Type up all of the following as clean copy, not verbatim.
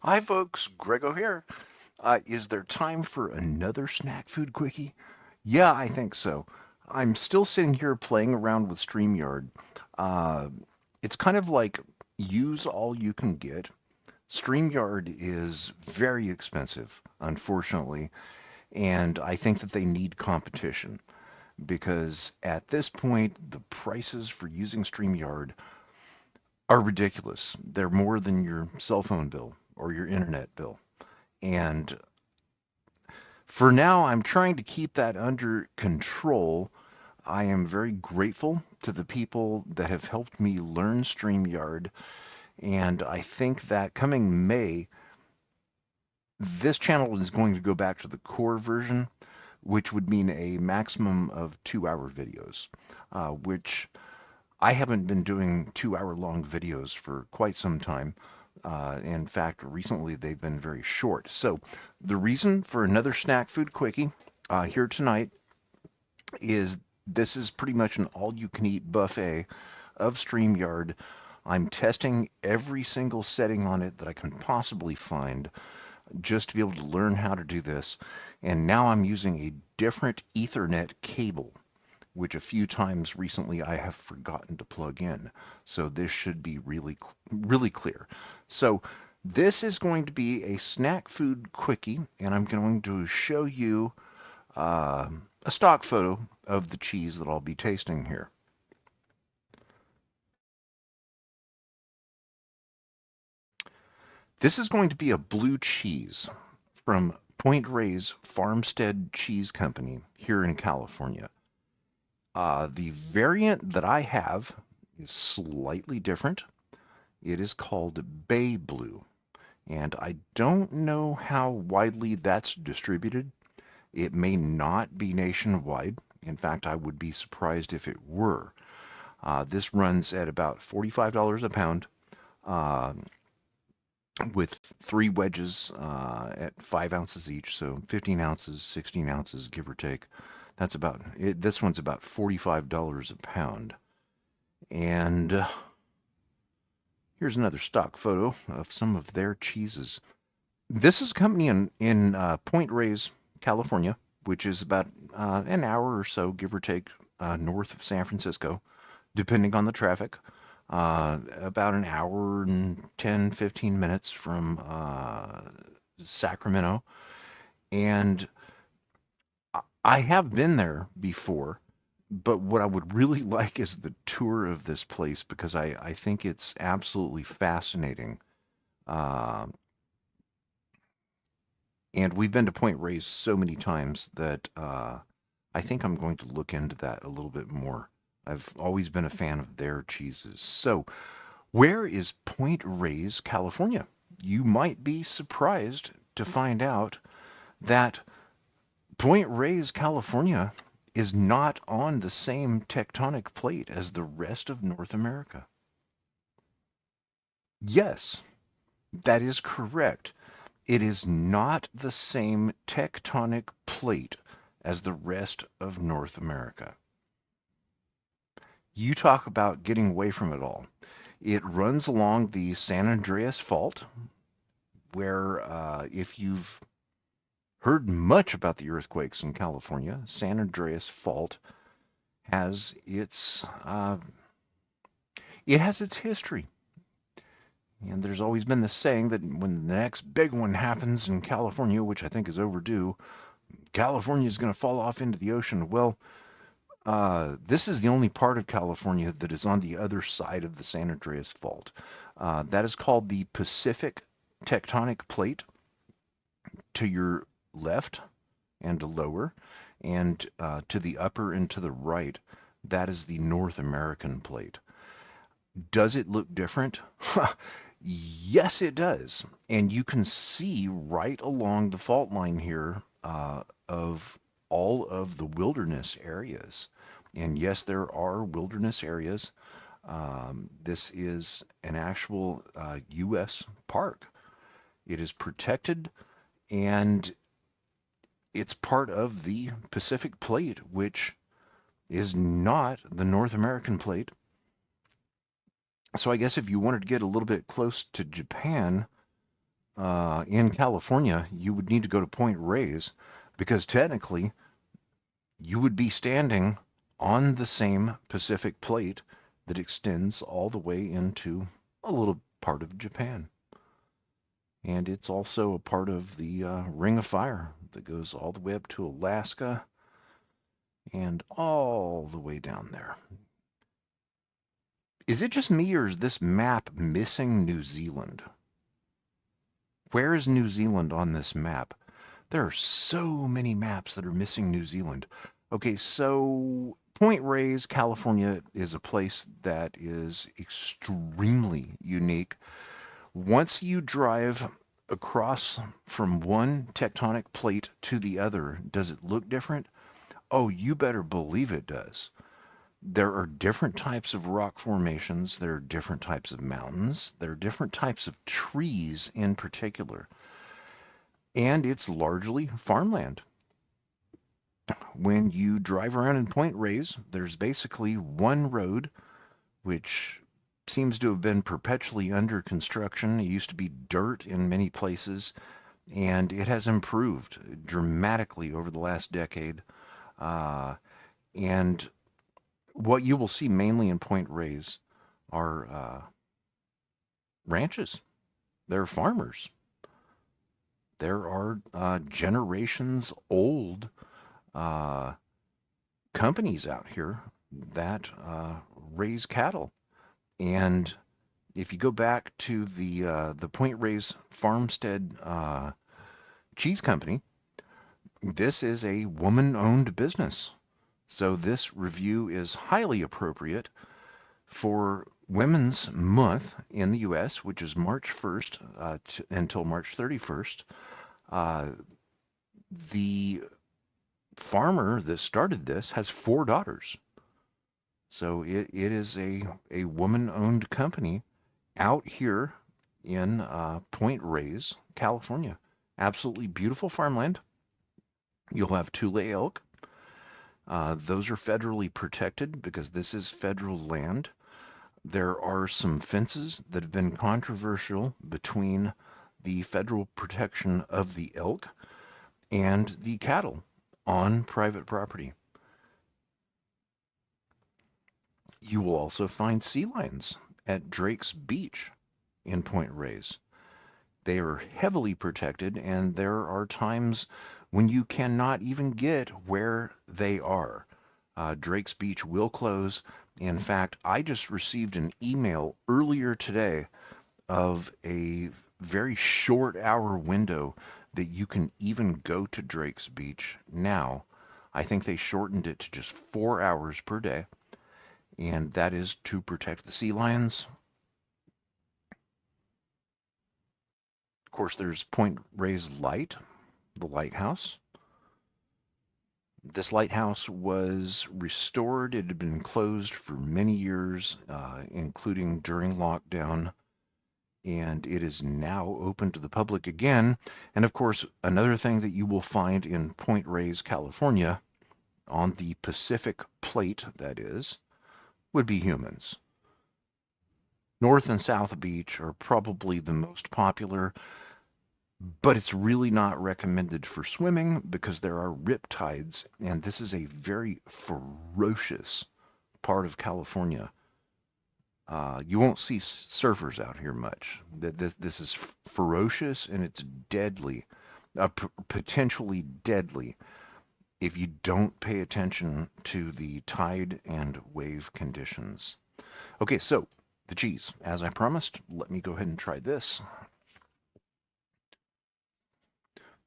Hi, folks. Grego here. Is there time for another snack food quickie? Yeah, I think so. I'm still sitting here playing around with StreamYard. Uh, it's kind of like use all you can get. StreamYard is very expensive, unfortunately, and I think that they need competition because at this point, the prices for using StreamYard are ridiculous. They're more than your cell phone bill or your internet bill. And for now, I'm trying to keep that under control. I am very grateful to the people that have helped me learn StreamYard, and I think that coming May, this channel is going to go back to the core version, which would mean a maximum of 2-hour videos, which I haven't been doing 2-hour long videos for quite some time. In fact, recently they've been very short. So the reason for another snack food quickie here tonight is this is pretty much an all-you-can-eat buffet of StreamYard. I'm testing every single setting on it that I can possibly find just to be able to learn how to do this. And now I'm using a different Ethernet cable, which a few times recently I have forgotten to plug in. So this should be really clear. So this is going to be a snack food quickie, and I'm going to show you uh, a stock photo of the cheese that I'll be tasting here. This is going to be a blue cheese from Reyes Farmstead Cheese Company here in California. The variant that I have is slightly different. It is called Bay Blue, and I don't know how widely that's distributed. It may not be nationwide. In fact, I would be surprised if it were. This runs at about $45 a pound, uh, with 3 wedges at 5 ounces each, so 15 ounces, 16 ounces, give or take. That's about it. This one's about $45 a pound. And here's another stock photo of some of their cheeses. This is a company in Point Reyes, California, which is about an hour or so, give or take, north of San Francisco, depending on the traffic. About an hour and 10, 15 minutes from Sacramento. And I have been there before, but what I would really like is the tour of this place because I think it's absolutely fascinating. Uh, and we've been to Point Reyes so many times that I think I'm going to look into that a little bit more. I've always been a fan of their cheeses. So, where is Point Reyes, California? You might be surprised to find out that Point Reyes, California is not on the same tectonic plate as the rest of North America. Yes, that is correct. It is not the same tectonic plate as the rest of North America. You talk about getting away from it all. It runs along the San Andreas Fault, where if you've heard much about the earthquakes in California, San Andreas Fault has its history. And there's always been this saying that when the next big one happens in California, which I think is overdue, California is going to fall off into the ocean. Well, this is the only part of California that is on the other side of the San Andreas Fault. That is called the Pacific Tectonic Plate to your left and to lower, and to the upper and to the right. That is the North American plate. Does it look different? Yes, it does. And you can see right along the fault line here of all of the wilderness areas. And yes, there are wilderness areas. This is an actual U.S. park. It is protected and it's part of the Pacific Plate, which is not the North American plate. So I guess if you wanted to get a little bit close to Japan, in California, you would need to go to Point Reyes because technically you would be standing on the same Pacific plate that extends all the way into a little part of Japan. And it's also a part of the Ring of Fire that goes all the way up to Alaska and all the way down there. Is it just me or is this map missing New Zealand? Where is New Zealand on this map? There are so many maps that are missing New Zealand. Okay, so Point Reyes, California is a place that is extremely unique. Once you drive across from one tectonic plate to the other, does it look different? Oh, you better believe it does. There are different types of rock formations, there are different types of mountains, there are different types of trees in particular, and it's largely farmland. When you drive around in Point Reyes, there's basically one road which seems to have been perpetually under construction. It used to be dirt in many places, and it has improved dramatically over the last decade. Uh, and what you will see mainly in Point Reyes are ranches. They're farmers. There are generations old uh, companies out here that raise cattle. And if you go back to the Point Reyes Farmstead Cheese Company, this is a woman-owned business. So this review is highly appropriate for Women's Month in the U.S., which is March 1st until March 31st. Uh, the farmer that started this has 4 daughters. So it is a woman-owned company out here in Point Reyes, California. Absolutely beautiful farmland. You'll have Tule elk. Those are federally protected because this is federal land. There are some fences that have been controversial between the federal protection of the elk and the cattle on private property. You will also find sea lions at Drake's Beach in Point Reyes. They are heavily protected, and there are times when you cannot even get where they are. Drake's Beach will close. In fact, I just received an email earlier today of a very short hour window that you can even go to Drake's Beach now. I think they shortened it to just 4 hours per day, and that is to protect the sea lions. Of course, there's Point Reyes Light, the lighthouse. This lighthouse was restored. It had been closed for many years, including during lockdown, and it is now open to the public again. And of course, another thing that you will find in Point Reyes, California, on the Pacific plate, that is, would be humans. North and South Beach are probably the most popular, but it's really not recommended for swimming because there are rip tides, and this is a very ferocious part of California. You won't see surfers out here much. This is ferocious and it's deadly, potentially deadly if you don't pay attention to the tide and wave conditions. Okay, so the cheese, as I promised, let me go ahead and try this.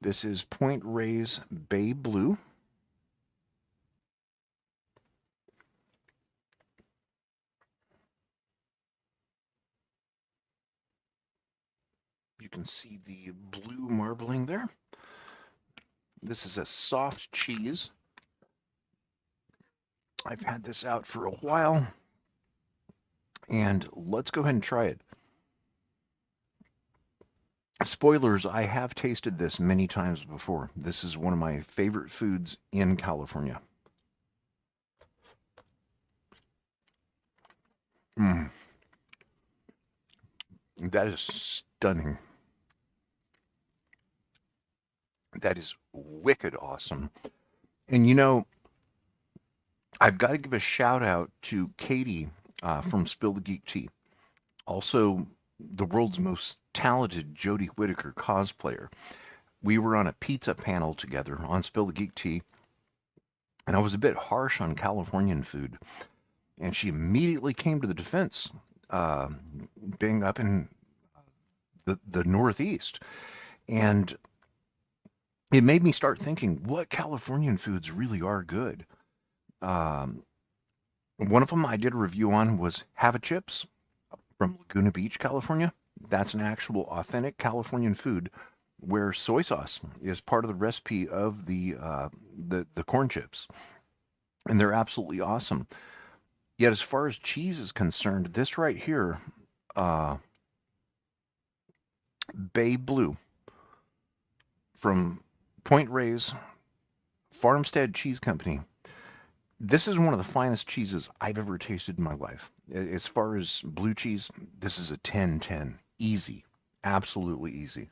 This is Point Reyes Bay Blue. You can see the blue marbling there. This is a soft cheese. I've had this out for a while, and let's go ahead and try it. Spoilers, I have tasted this many times before. This is one of my favorite foods in California. Mm, that is stunning. That is wicked awesome. And I've got to give a shout out to Katie from Spill the Geek Tea. Also, the world's most talented Jodie Whittaker cosplayer. We were on a pizza panel together on Spill the Geek Tea, and I was a bit harsh on Californian food. And she immediately came to the defense, uh, being up in the Northeast. And it made me start thinking what Californian foods really are good. Um, One of them I did a review on was Hava Chips from Laguna Beach, California. That's an actual authentic Californian food where soy sauce is part of the recipe of the corn chips, and they're absolutely awesome. Yet, as far as cheese is concerned, this right here, uh, Bay Blue from Point Reyes Farmstead Cheese Company. This is one of the finest cheeses I've ever tasted in my life. As far as blue cheese, this is a 10/10. Easy. Absolutely easy.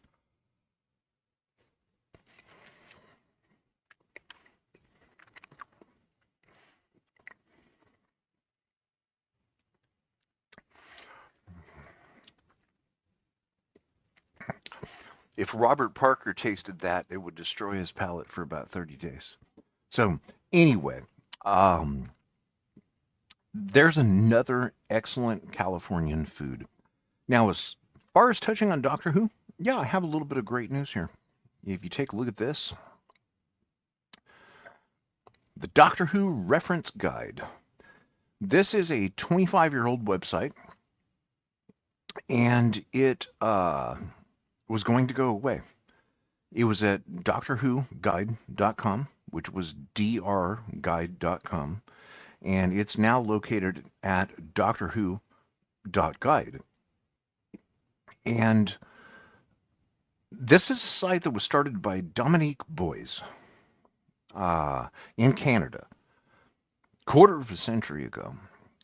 If Robert Parker tasted that, it would destroy his palate for about 30 days. So, anyway, um, there's another excellent Californian food. Now, as far as touching on Doctor Who, yeah, I have a little bit of great news here. If you take a look at this, the Doctor Who Reference Guide. This is a 25-year-old website, and it was going to go away. It was at doctorwhoguide.com, which was drguide.com, and it's now located at doctorwho.guide. And this is a site that was started by Dominique Boyes in Canada, quarter of a century ago.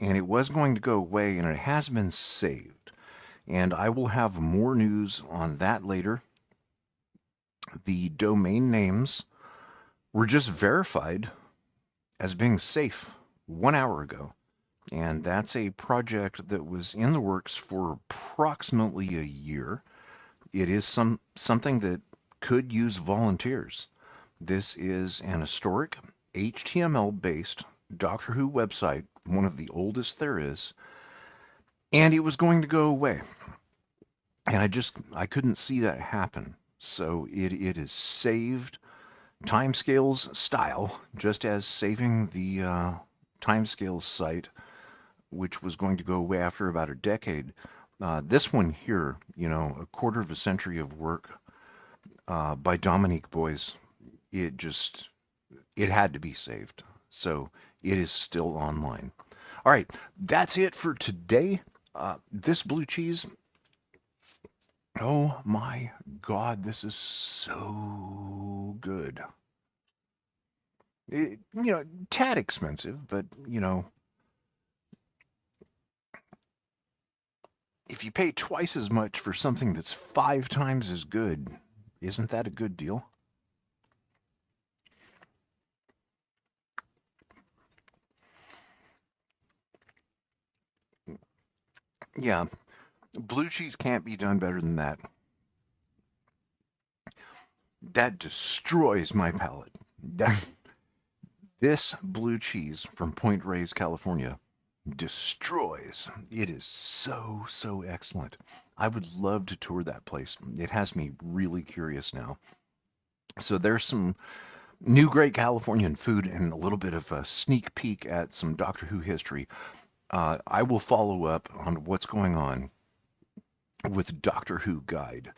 And it was going to go away, and it has been saved. And I will have more news on that later. The domain names were just verified as being safe 1 hour ago. And that's a project that was in the works for approximately a year. It is something that could use volunteers. This is an historic HTML-based Doctor Who website, one of the oldest there is, and it was going to go away. And I couldn't see that happen. So it is saved timescales style, just as saving the timescales site, which was going to go away after about a decade. This one here, a quarter of a century of work by Dominique Boyes, it had to be saved. So it is still online. All right, that's it for today. This blue cheese, oh my God, this is so good. Tad expensive, but if you pay twice as much for something that's 5 times as good, isn't that a good deal? Yeah, blue cheese can't be done better than that. That destroys my palate. This blue cheese from Point Reyes, California, destroys. It is so, so excellent. I would love to tour that place. It has me really curious now. So there's some new great Californian food and a little bit of a sneak peek at some Doctor Who history. I will follow up on what's going on with Doctor Who Guide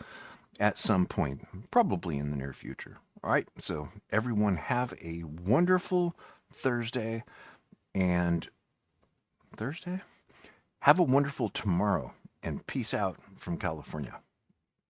at some point, probably in the near future. All right, so everyone have a wonderful Thursday, and Thursday? Have a wonderful tomorrow, and peace out from California.